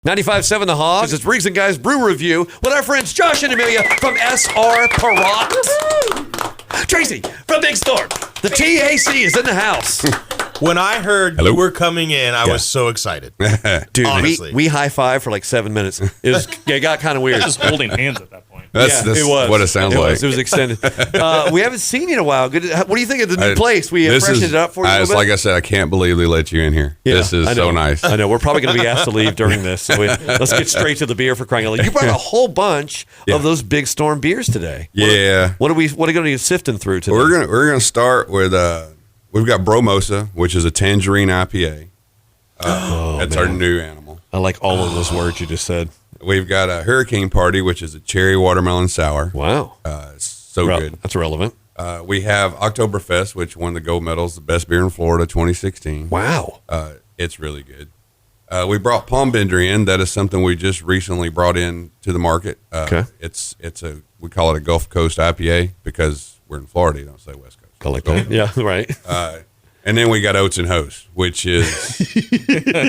95.7 The Hogs. It's Briggs and Guys Brew Review with our friends Josh and Amelia from SR Perrott. Tracy from Big Storm. The TAC is in the house. When I heard you were coming in, I was so excited. Dude, honestly. we high-fived for like 7 minutes. It got kind of weird. Just holding hands at that point. That's it was. what it sounds like. It was extended. We haven't seen you in a while. Good. What do you think of the new place? We freshened it up for you a little bit? Like I said, I can't believe they let you in here. Yeah, this is so nice. I know. We're probably going to be asked to leave during this. So let's get straight to the beer for crying out loud. You brought a whole bunch of those Big Storm beers today. Yeah. What are we going to be sifting through today? We're gonna start with we've got Bromosa, which is a tangerine IPA. That's our new animal. I like all of those words you just said. We've got a Hurricane Party, which is a cherry watermelon sour. Wow. It's so good. That's relevant. We have Oktoberfest, which won the gold medals, the best beer in Florida 2016. Wow. It's really good. We brought Palm Bender in. That is something we just recently brought in to the market. Okay. We call it a Gulf Coast IPA because we're in Florida. You don't say West Coast. I like that. Yeah, right. And then we got Oats N Hose, which is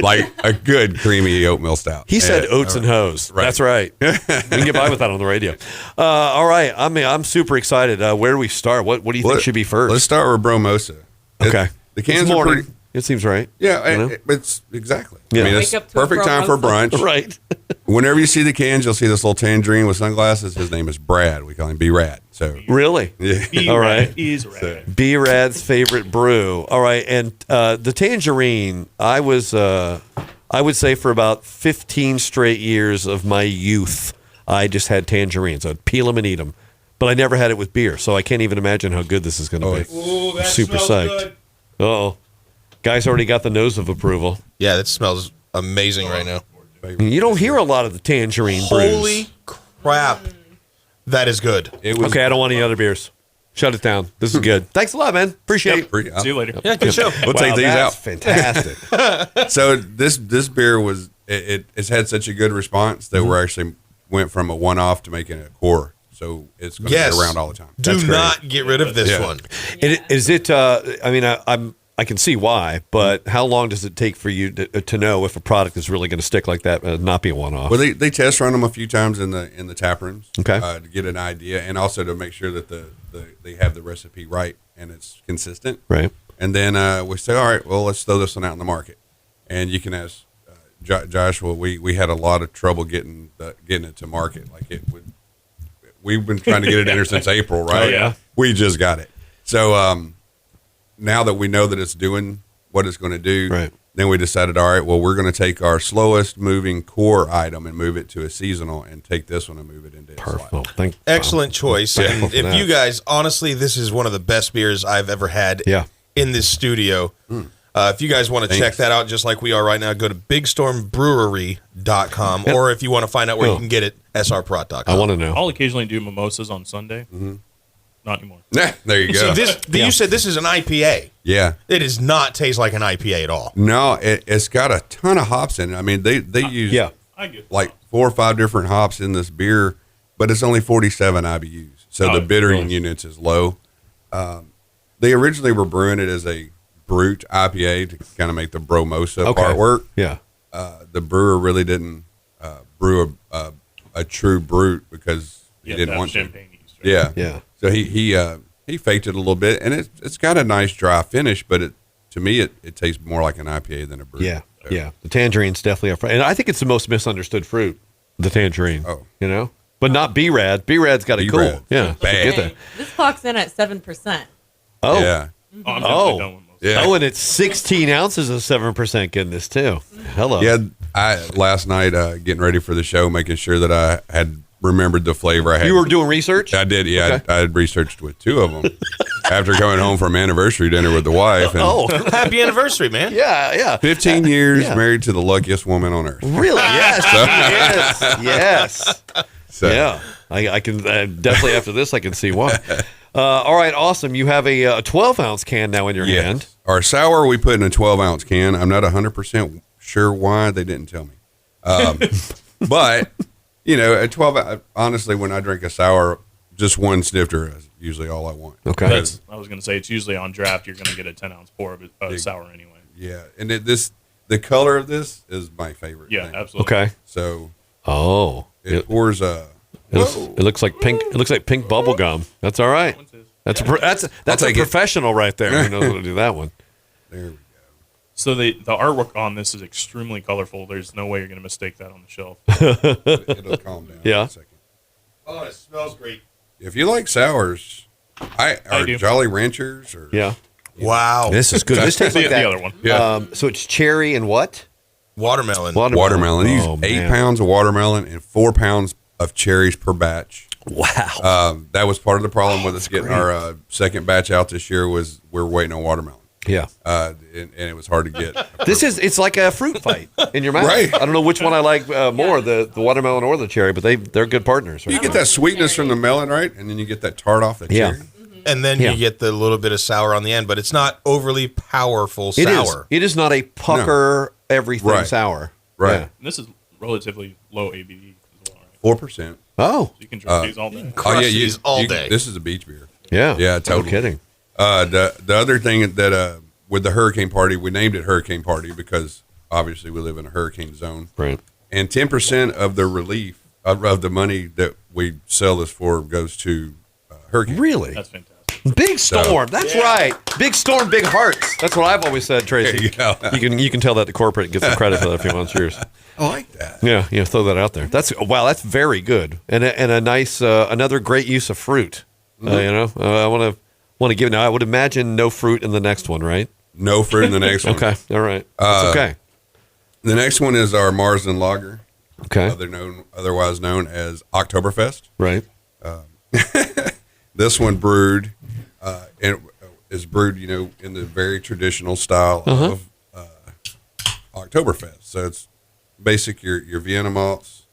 like a good creamy oatmeal stout. He said Oats N Hose. Right. That's right. We can get by with that on the radio. All right. I'm super excited. Where do we start? What do you think should be first? Let's start with Bromosa. Okay. The cans are pretty. It seems right. Yeah, it's exactly. Yeah. I mean, it's perfect time for brunch. Right. Whenever you see the cans, you'll see this little tangerine with sunglasses. His name is Brad. We call him B-Rad. So really? Yeah. All right. He's rad. B-Rad's favorite brew. All right. And the tangerine, I would say for about 15 straight years of my youth, I just had tangerines. I'd peel them and eat them. But I never had it with beer, so I can't even imagine how good this is going to be. Ooh, that Super smells psyched. good. Uh-oh. Guy's already got the nose of approval. Yeah, that smells amazing right now. You don't hear a lot of the tangerine brews. Holy crap. That is good. Okay, I don't want any other beers. Shut it down. This is good. Thanks a lot, man. Appreciate it. See you later. Yeah, good show. We'll take these out. Fantastic. So this beer was it's had such a good response that we actually went from a one-off to making a core. So it's going to be around all the time. Do not get rid of this one. Is it? I mean, I can see why, but how long does it take for you to know if a product is really going to stick like that, not be a one-off? Well, they test run them a few times in the tap rooms, okay, to get an idea, and also to make sure that they have the recipe right and it's consistent, right. And then we say, all right, well, let's throw this one out in the market, and you can ask Josh. Well, we had a lot of trouble getting it to market. Like we've been trying to get it in here since April, right? Oh, yeah, we just got it. So now that we know that it's doing what it's going to do, right. Then we decided, all right, well, we're going to take our slowest moving core item and move it to a seasonal, and take this one and move it into a slide. Excellent choice. And if you guys, honestly, this is one of the best beers I've ever had in this studio. If you guys want to check that out, just like we are right now, go to bigstormbrewery.com, or if you want to find out where you can get it, srprot.com. I want to know. I'll occasionally do mimosas on Sunday. Mm-hmm. Not anymore. There you go. So you said this is an IPA. Yeah. It does not taste like an IPA at all. No, it's got a ton of hops in it. I mean, they use like 4 or 5 different hops in this beer, but it's only 47 IBUs. So the bittering units is low. They originally were brewing it as a brute IPA to kind of make the Bromosa part work. Yeah. The brewer really didn't brew a true brute because he didn't want champagne to. Yeah. Yeah. So he faked it a little bit, and it's got a nice dry finish, but to me it tastes more like an IPA than a brute. Yeah. So. Yeah. The tangerine's definitely a fruit, and I think it's the most misunderstood fruit. The tangerine. Oh. You know, but not B-Rad. B-Rad's got it cool. Yeah. Bad. Get that. This clock's in at 7%. Oh. Yeah. I'm definitely done with most. Yeah. Oh, and it's 16 ounces of 7% goodness too. Hello. Yeah. Last night getting ready for the show, making sure that I had remembered the flavor I had. You were doing research? I did, yeah. Okay. I had researched with 2 of them after coming home from anniversary dinner with the wife. And happy anniversary, man. Yeah. 15 years married to the luckiest woman on earth. Really? Yes. Yes. So. Yeah. I can definitely after this, I can see why. All right. Awesome. You have a 12-ounce can now in your hand. Our sour we put in a 12-ounce can. I'm not 100% sure why. They didn't tell me. But... You know, at 12, honestly, when I drink a sour, just one snifter is usually all I want. Okay. I was going to say, it's usually on draft, you're going to get a 10-ounce pour of sour anyway. Yeah. And this the color of this is my favorite. Yeah, thing. absolutely. Okay. So it pours it looks like pink. It looks like pink bubble gum. That's all right. That's a professional right there. Who knows how to do that one? There we go. So the artwork on this is extremely colorful. There's no way you're going to mistake that on the shelf. It'll calm down. Yeah. In a second. Oh, it smells great. If you like sours, I do. Jolly Ranchers or Yeah. Wow. This is good. This tastes like the other one. Yeah. So it's cherry and what? Watermelon. watermelon. They use Oh, 8 man. pounds of watermelon and 4 pounds of cherries per batch. Wow. That was part of the problem with us getting our second batch out this year was we're waiting on watermelon. Yeah. And it was hard to get. It's like a fruit fight in your mouth. Right. I don't know which one I like more, the watermelon or the cherry, but they're good partners. Right? You get that sweetness from the melon, right? And then you get that tart off the cherry. And then you get the little bit of sour on the end, but it's not overly powerful sour. It is not a pucker everything Right. sour. Right. Yeah. And this is relatively low ABV as well, right? 4%. Oh. So you can drink these all day. Crush these all day. This is a beach beer. Yeah. Yeah, totally. No kidding. The other thing that with the hurricane party, we named it Hurricane Party because obviously we live in a hurricane zone. Right. And 10% of the relief of the money that we sell this for goes to hurricane. Really? That's fantastic. Big storm. That's right. Big storm, big hearts. That's what I've always said, Tracy. There you go. You can tell that to corporate and get some credit for that if you want. Cheers. I like that. Yeah, throw that out there. That's very good, and a nice another great use of fruit. I want to give. Now I would imagine no fruit in the next one, right? No fruit in the next one. Okay, all right. That's okay. The next one is our Marsden Lager, Okay, otherwise known as Oktoberfest. right. This one brewed and is brewed, in the very traditional style of Oktoberfest. So it's basic your Vienna malts.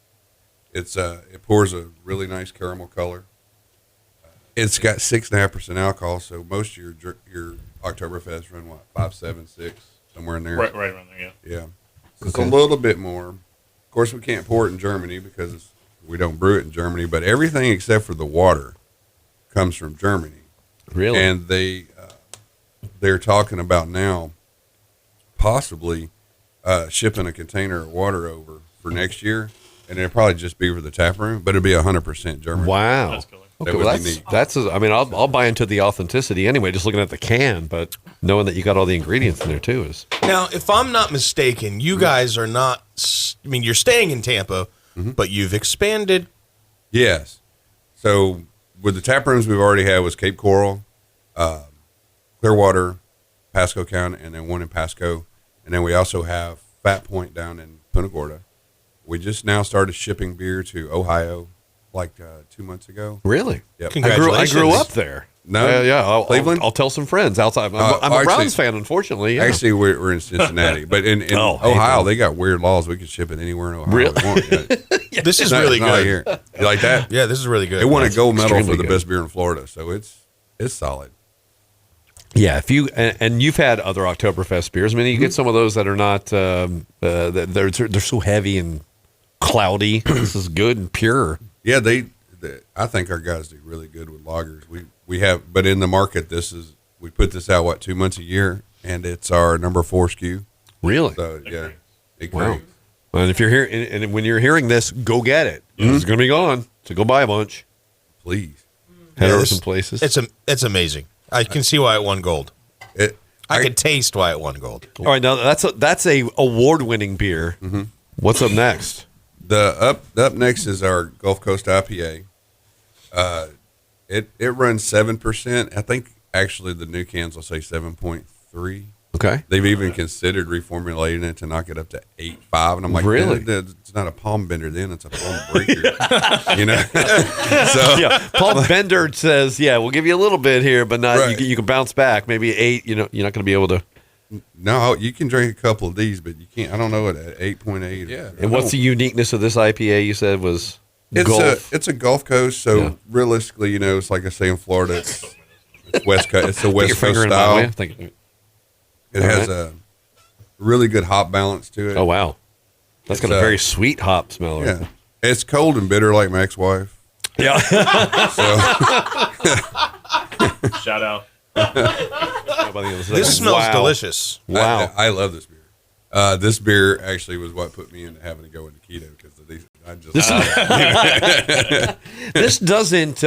It pours a really nice caramel color. It's got 6.5% alcohol. So most of your Oktoberfest run 5, 7, 6, somewhere in there. Right around there, yeah. Yeah. So it's a little bit more. Of course, we can't pour it in Germany because we don't brew it in Germany. But everything except for the water comes from Germany. Really? And they're talking about now possibly shipping a container of water over for next year, and it'll probably just be for the tap room, but it'll be 100% German. Wow. That's killer. Okay, That well, would be neat. that's. I mean, I'll buy into the authenticity anyway, just looking at the can, but knowing that you got all the ingredients in there too is. Now, if I'm not mistaken, you guys are not. I mean, you're staying in Tampa, but you've expanded. Yes. So with the tap rooms we've already had was Cape Coral, Clearwater, Pasco County, and then one in Pasco, and then we also have Fat Point down in Punta Gorda. We just now started shipping beer to Ohio, like 2 months ago. Really? Yep. I grew up there. No, yeah. Cleveland? I'll tell some friends outside. I'm a actually- Browns fan, unfortunately. Yeah. Actually, we're in Cincinnati, but in Ohio they got weird laws. We can ship it anywhere in Ohio Really? we want. This is Not- really not like good. here. You like that? Yeah, this is really good. It won a gold medal for extremely the good. best beer in Florida, so it's solid. Yeah, if you and you've had other Oktoberfest beers. I mean, you get some of those that are not. They're so heavy and cloudy. This is good and pure. Yeah, I think our guys do really good with lagers. We have, but in the market, we put this out 2 months a year, and it's our number 4 SKU. Really? So yeah, it Wow. cranks. And if you're here, and when you're hearing this, go get it. It's going to be gone. So go buy a bunch. Please. Head over this- some places. It's amazing. I can see why it won gold. I I- can taste why it won gold. All right, now that's a award-winning beer. What's up next? The up next is our Gulf Coast IPA. It runs 7%. I think actually the new cans will say 7.3. Okay. They've even considered reformulating it to knock it up to 8.5, and I'm like, Really? It's not a palm bender, then it's a palm breaker, So Yeah, Paul Bender says, "Yeah, we'll give you a little bit here, but not. Right. You can bounce back. Maybe 8. You're not going to be able to." no, you can drink a couple of these, but you can't. I don't know what at 8.8. Yeah. And what's the uniqueness of this IPA? You said was It's Gulf. it's a Gulf Coast, so Yeah. realistically, it's like I say in Florida, it's West Coast. It's a Put your West Coast finger in my style. way. Thank- It has a really good hop balance to it. Oh wow, that's got a It's, very sweet hop smell. Yeah, it's cold and bitter like my ex-wife. Yeah. Shout out. This smells delicious. Wow. I love this beer. This beer actually was what put me into having to go into keto because this doesn't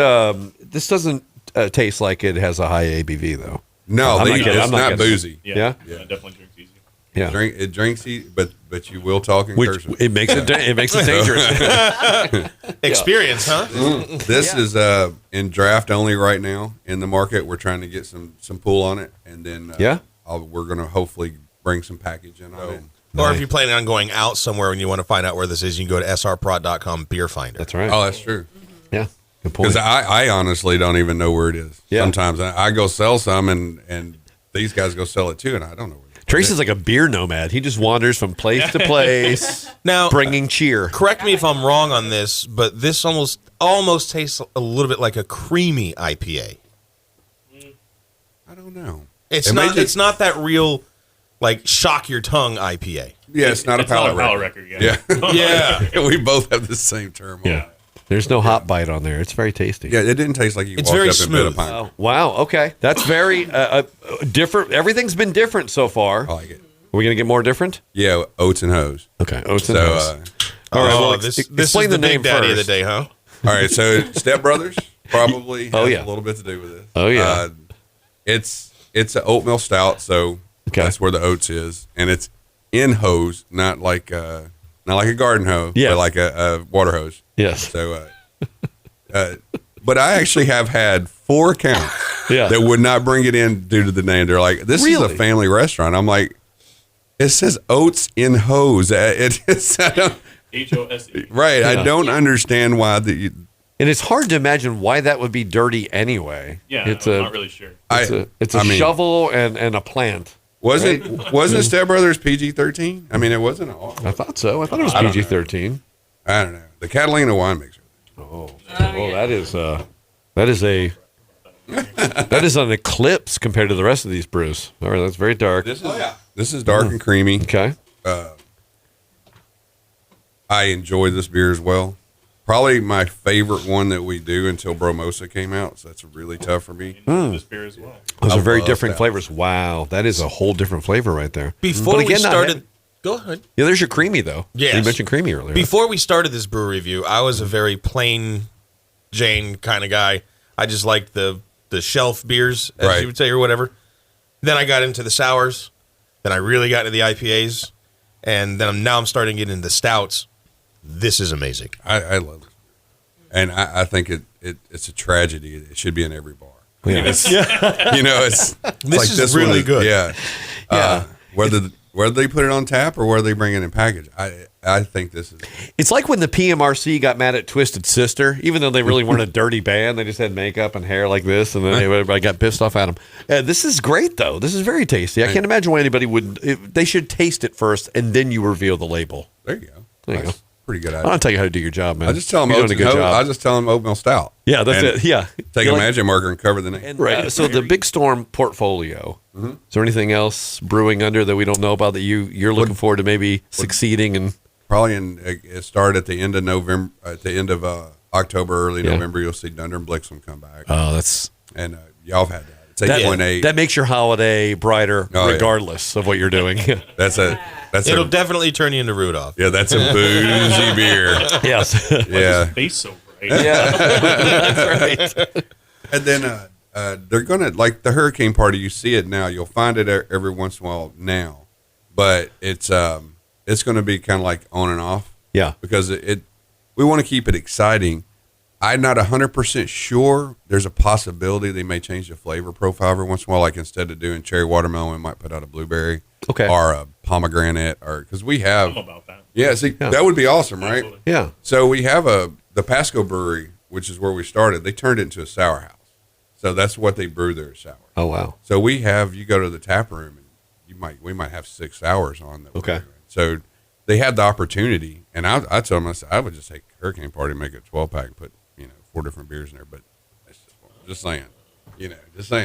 taste like it has a high ABV though. No, it's not boozy. Yeah, it definitely drinks easy. Yeah, it drinks easy, but you will talk in cursive. It makes it dangerous. Experience, huh? This is in draft only right now in the market. We're trying to get some pull on it, and then we're going to hopefully bring some packaging on it. Or if you're planning on going out somewhere and you want to find out where this is, you can go to srprod.com beer finder. That's right. Oh, that's true. Yeah, good point. Because I honestly don't even know where it is. Yeah. Sometimes I go sell some, and these guys go sell it too, and I don't know where it is. Tracy's like a beer nomad. He just wanders from place to place, now bringing cheer. Correct me if I'm wrong on this, but this almost tastes a little bit like a creamy IPA. I don't know. It's not that real, like, shock your tongue IPA. Yeah, it's not a palate record. Yeah. Yeah. We both have the same term. Yeah. There's no hot bite on there. It's very tasty. Yeah, it didn't taste like you walked up very smooth. and bit a pint. Wow. Okay. That's very different. Everything's been different so far. I like it. Are we going to get more different? Yeah, Oats N Hose. Okay, Oats N Hose. All right, well, this explain is the name big daddy first. of the day, huh? All right, so Step Brothers probably has a little bit to do with this. Oh, yeah. It's an oatmeal stout, so that's where the oats is. And it's in hose, not like a garden hose, but like a water hose. Yes. So, but I actually have had 4 accounts that would not bring it in due to the name. They're like, this is a family restaurant. I'm like, it says Oats N Hose. It's HOSE. Right. Yeah. I don't understand why and it's hard to imagine why that would be dirty anyway. Yeah, I'm not really sure. It's a shovel and a plant. Wasn't Step Brothers PG-13? I mean, it wasn't all. I thought so. I thought it was PG-13. I don't know. The Catalina wine mixer. That is an eclipse compared to the rest of these brews. All right, that's very dark. This is dark and creamy. Okay. I enjoy this beer as well. Probably my favorite one that we do until Bromosa came out, so that's really tough for me. This beer as well. Those are very different flavors. Wow, that is a whole different flavor right there. Before we started, go ahead. Yeah, there's your creamy though. Yes. You mentioned creamy earlier. Before we started this brew review, I was a very plain Jane kind of guy. I just liked the shelf beers, as you would say, or whatever. Then I got into the sours. Then I really got into the IPAs, and then I'm starting to get into the stouts. This is amazing. I love it, and I think it's a tragedy. It should be in every bar. Yeah. This is really good. Yeah. Whether they put it on tap or whether they bring it in package, I think this is. It's like when the PMRC got mad at Twisted Sister, even though they really weren't a dirty band. They just had makeup and hair like this, and then everybody got pissed off at them. This is great, though. This is very tasty. I can't imagine why anybody would. They should taste it first, and then you reveal the label. There you go. There you go. Pretty good idea. I don't tell you how to do your job, man. I just tell them You're doing a good job. I just tell them oatmeal stout. Yeah, that's it. Yeah, take a magic marker and cover the name. And, so the Big Storm portfolio. Mm-hmm. Is there anything else brewing under that we don't know about that you're looking forward to maybe succeeding and probably it started at the end of November, at the end of October, early November. You'll see Dunder and Blixen come back. Oh, that's y'all have had that. It's 8.8. That makes your holiday brighter, regardless of what you're doing. It'll definitely turn you into Rudolph. Yeah, that's a boozy beer. Yes. Yeah. His face so bright. Yeah. That's right. And then they're gonna, like the hurricane party. You see it now. You'll find it every once in a while now, but it's going to be kind of like on and off. Yeah. Because we want to keep it exciting. I'm not 100% sure. There's a possibility they may change the flavor profile every once in a while. Like instead of doing cherry watermelon, we might put out a blueberry, or a pomegranate, or because we have. I'm about that. Yeah, see, that would be awesome, right? Absolutely. Yeah. So we have the Pasco Brewery, which is where we started. They turned it into a sour house, so that's what they brew there, sour. Oh wow. So you go to the tap room and we might have 6 sours on that. Okay. So they had the opportunity, and I told them I would just take Hurricane Party, make it a 12-pack, and put 4 different beers in there. But that's just saying,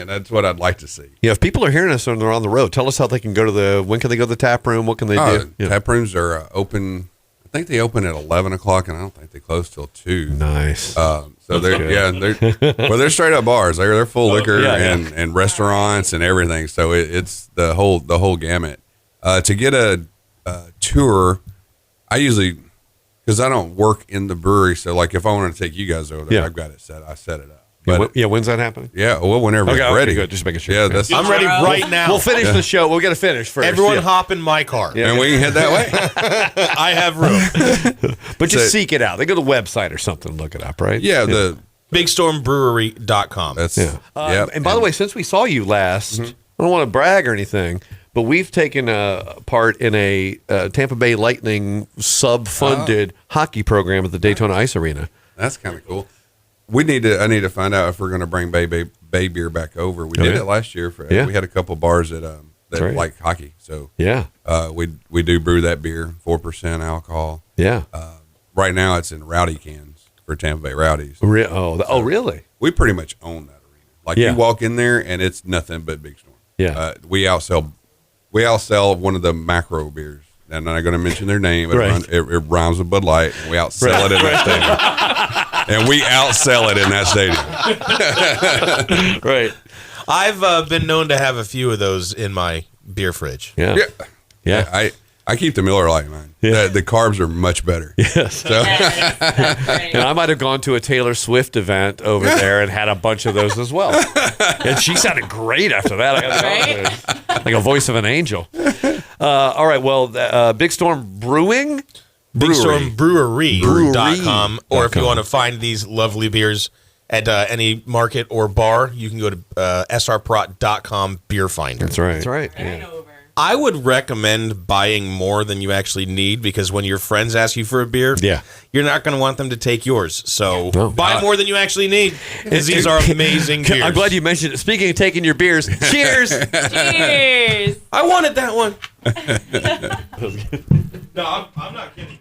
that's what I'd like to see. Yeah, if people are hearing us and they're on the road, tell us how they can go to when can they go to the tap room? What can they do? Tap rooms are open. I think they open at 11 o'clock, and I don't think they close till 2. Nice. So they're straight up bars. They're full liquor and restaurants and everything. So it's the whole gamut. To get a tour, I usually, because I don't work in the brewery, so like if I want to take you guys over there, I've got it set. I set it up. But when's that happening? Yeah, well, whenever you're ready. Good. Just making sure. Yeah, I'm ready right now. We'll finish the show. We'll get to finish first. Everyone hop in my car. Yeah. And we can head that way. I have room. But just seek it out. They go to the website or something and look it up, right? Yeah, the BigStormBrewery.com. That's And by the way, since we saw you last, I don't want to brag or anything, but we've taken part in a Tampa Bay Lightning sub-funded hockey program at the Daytona Ice Arena. That's kind of cool. I need to find out if we're going to bring Bay beer back over. We did it last year. We had a couple bars that like hockey. So we do brew that beer, 4% alcohol. Yeah. Right now it's in Rowdy cans for Tampa Bay Rowdies. Really? We pretty much own that arena. Like you walk in there and it's nothing but Big Storm. Yeah. We outsell one of the macro beers. And I'm not going to mention their name. It rhymes with Bud Light. And we outsell it in that stadium. And we outsell it in that stadium. Right. I've been known to have a few of those in my beer fridge. Yeah. I keep the Miller Lite, man. Yeah. The carbs are much better. Yes. So. And I might have gone to a Taylor Swift event over there and had a bunch of those as well. And she sounded great after that. Like a voice of an angel. All right. Well, Big Storm Brewing. BigStormBrewery.com. Or if you want to find these lovely beers at any market or bar, you can go to srprot.com beer finder. That's right. Yeah. I would recommend buying more than you actually need, because when your friends ask you for a beer, you're not going to want them to take yours. So buy more than you actually need, because these are amazing beers. I'm glad you mentioned it. Speaking of taking your beers, cheers! Cheers! I wanted that one. No, I'm not kidding.